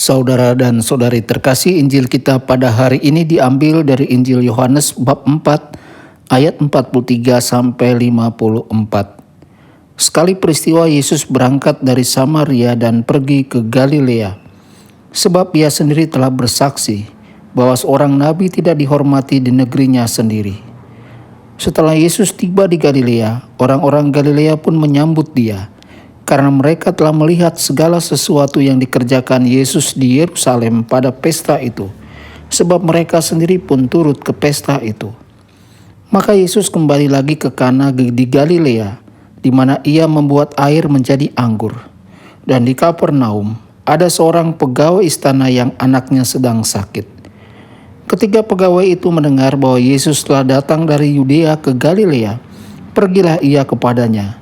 Saudara dan saudari terkasih, Injil kita pada hari ini diambil dari Injil Yohanes bab 4 ayat 43 sampai 54. Sekali peristiwa Yesus berangkat dari Samaria dan pergi ke Galilea, sebab ia sendiri telah bersaksi bahwa seorang nabi tidak dihormati di negerinya sendiri. Setelah Yesus tiba di Galilea, orang-orang Galilea pun menyambut dia, karena mereka telah melihat segala sesuatu yang dikerjakan Yesus di Yerusalem pada pesta itu, sebab mereka sendiri pun turut ke pesta itu. Maka Yesus kembali lagi ke Kana di Galilea, di mana ia membuat air menjadi anggur. Dan di Kapernaum ada seorang pegawai istana yang anaknya sedang sakit. Ketika pegawai itu mendengar bahwa Yesus telah datang dari Yudea ke Galilea, pergilah ia kepadanya,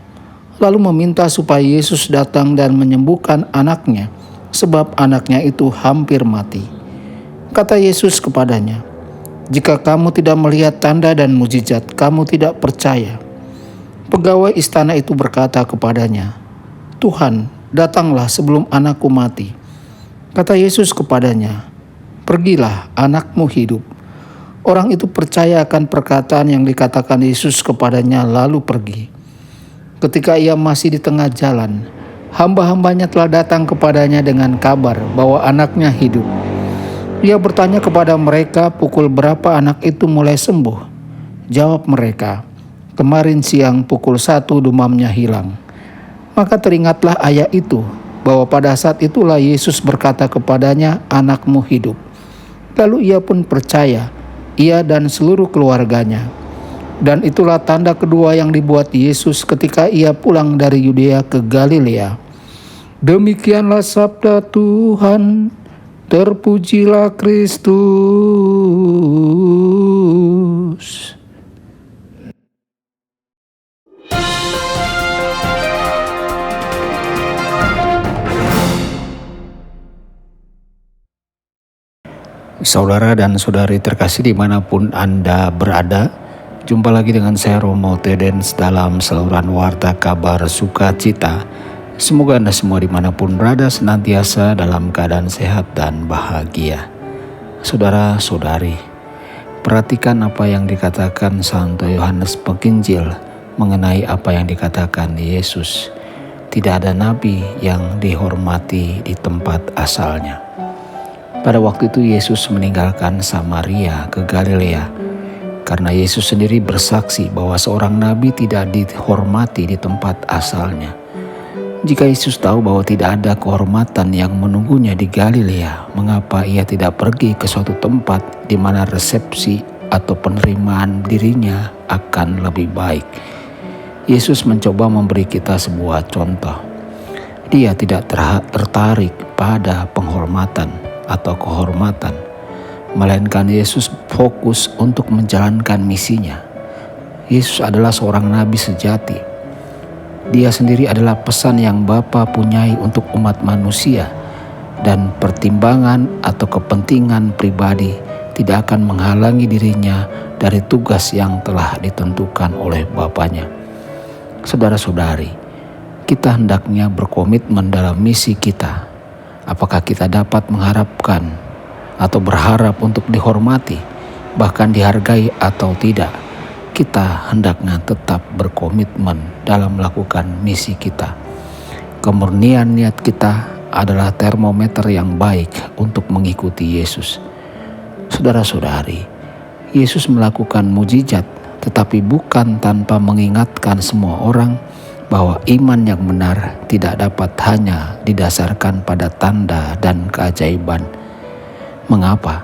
lalu meminta supaya Yesus datang dan menyembuhkan anaknya, sebab anaknya itu hampir mati. Kata Yesus kepadanya, "Jika kamu tidak melihat tanda dan mujizat, kamu tidak percaya." Pegawai istana itu berkata kepadanya, "Tuhan, datanglah sebelum anakku mati." Kata Yesus kepadanya, "Pergilah, anakmu hidup." Orang itu percaya akan perkataan yang dikatakan Yesus kepadanya, lalu pergi. Ketika ia masih di tengah jalan, hamba-hambanya telah datang kepadanya dengan kabar bahwa anaknya hidup. Ia bertanya kepada mereka pukul berapa anak itu mulai sembuh. Jawab mereka, "Kemarin siang pukul 1 demamnya hilang." Maka teringatlah ayat itu, bahwa pada saat itulah Yesus berkata kepadanya, "Anakmu hidup." Lalu ia pun percaya, ia dan seluruh keluarganya. Dan itulah tanda kedua yang dibuat Yesus ketika ia pulang dari Yudea ke Galilea. Demikianlah sabda Tuhan, terpujilah Kristus. Saudara dan saudari terkasih dimanapun Anda berada, jumpa lagi dengan saya Romo Tedens dalam saluran Warta Kabar Sukacita. Semoga Anda semua dimanapun berada senantiasa dalam keadaan sehat dan bahagia. Saudara-saudari, perhatikan apa yang dikatakan Santo Yohanes Penginjil mengenai apa yang dikatakan Yesus. Tidak ada nabi yang dihormati di tempat asalnya. Pada waktu itu Yesus meninggalkan Samaria ke Galilea, karena Yesus sendiri bersaksi bahwa seorang nabi tidak dihormati di tempat asalnya. Jika Yesus tahu bahwa tidak ada kehormatan yang menunggunya di Galilea, mengapa ia tidak pergi ke suatu tempat di mana resepsi atau penerimaan dirinya akan lebih baik? Yesus mencoba memberi kita sebuah contoh. Dia tidak tertarik pada penghormatan atau kehormatan, melainkan Yesus fokus untuk menjalankan misinya. Yesus adalah seorang nabi sejati. Dia sendiri adalah pesan yang Bapa punyai untuk umat manusia, dan pertimbangan atau kepentingan pribadi tidak akan menghalangi dirinya dari tugas yang telah ditentukan oleh Bapanya. Saudara-saudari, kita hendaknya berkomitmen dalam misi kita. Apakah kita dapat mengharapkan atau berharap untuk dihormati, bahkan dihargai atau tidak? Kita hendaknya tetap berkomitmen dalam melakukan misi kita. Kemurnian niat kita adalah termometer yang baik untuk mengikuti Yesus. Saudara-saudari, Yesus melakukan mujizat, tetapi bukan tanpa mengingatkan semua orang bahwa iman yang benar tidak dapat hanya didasarkan pada tanda dan keajaiban. Mengapa?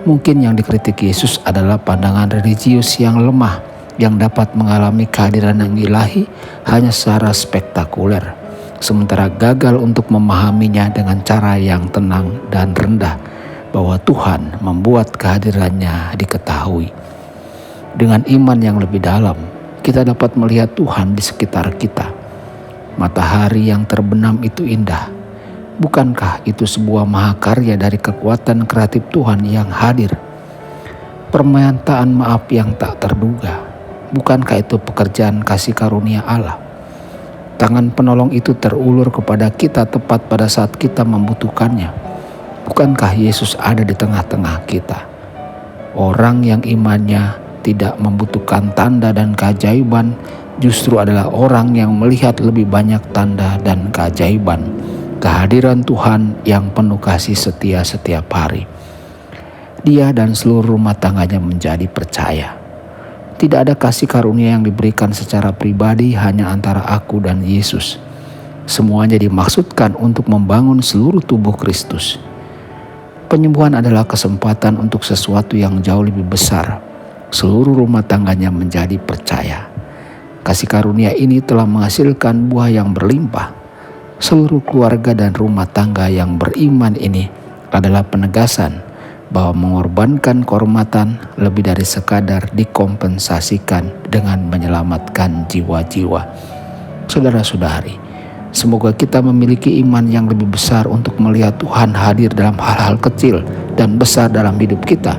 Mungkin yang dikritik Yesus adalah pandangan religius yang lemah, yang dapat mengalami kehadiran yang ilahi hanya secara spektakuler, sementara gagal untuk memahaminya dengan cara yang tenang dan rendah, bahwa Tuhan membuat kehadirannya diketahui. Dengan iman yang lebih dalam, kita dapat melihat Tuhan di sekitar kita. Matahari yang terbenam itu indah. Bukankah itu sebuah mahakarya dari kekuatan kreatif Tuhan yang hadir? Permintaan maaf yang tak terduga. Bukankah itu pekerjaan kasih karunia Allah? Tangan penolong itu terulur kepada kita tepat pada saat kita membutuhkannya. Bukankah Yesus ada di tengah-tengah kita? Orang yang imannya tidak membutuhkan tanda dan keajaiban justru adalah orang yang melihat lebih banyak tanda dan keajaiban kehadiran Tuhan yang penuh kasih setia setiap hari. Dia dan seluruh rumah tangganya menjadi percaya. Tidak ada kasih karunia yang diberikan secara pribadi hanya antara aku dan Yesus. Semuanya dimaksudkan untuk membangun seluruh tubuh Kristus. Penyembuhan adalah kesempatan untuk sesuatu yang jauh lebih besar. Seluruh rumah tangganya menjadi percaya. Kasih karunia ini telah menghasilkan buah yang berlimpah. Seluruh keluarga dan rumah tangga yang beriman ini adalah penegasan bahwa mengorbankan kehormatan lebih dari sekadar dikompensasikan dengan menyelamatkan jiwa-jiwa. Saudara-saudari, semoga kita memiliki iman yang lebih besar untuk melihat Tuhan hadir dalam hal-hal kecil dan besar dalam hidup kita,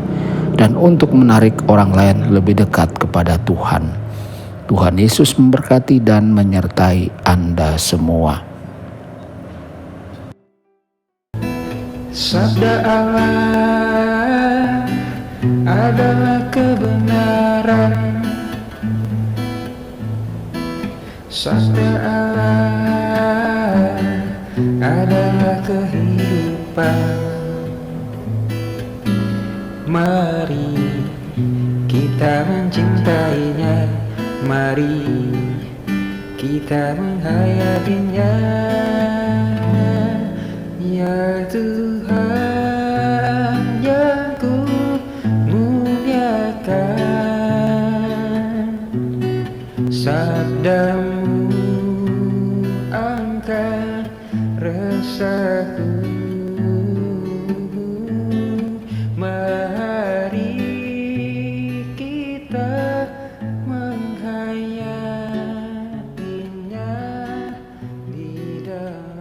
dan untuk menarik orang lain lebih dekat kepada Tuhan. Tuhan Yesus memberkati dan menyertai Anda semua. Sabda Allah adalah kebenaran. Sabda Allah adalah kehidupan. Mari kita mencintainya, mari kita menghayatinya. Ya Tuhan yang ku muliakan, sabdamu angkat resahku. Mari kita menghayatinya di dalam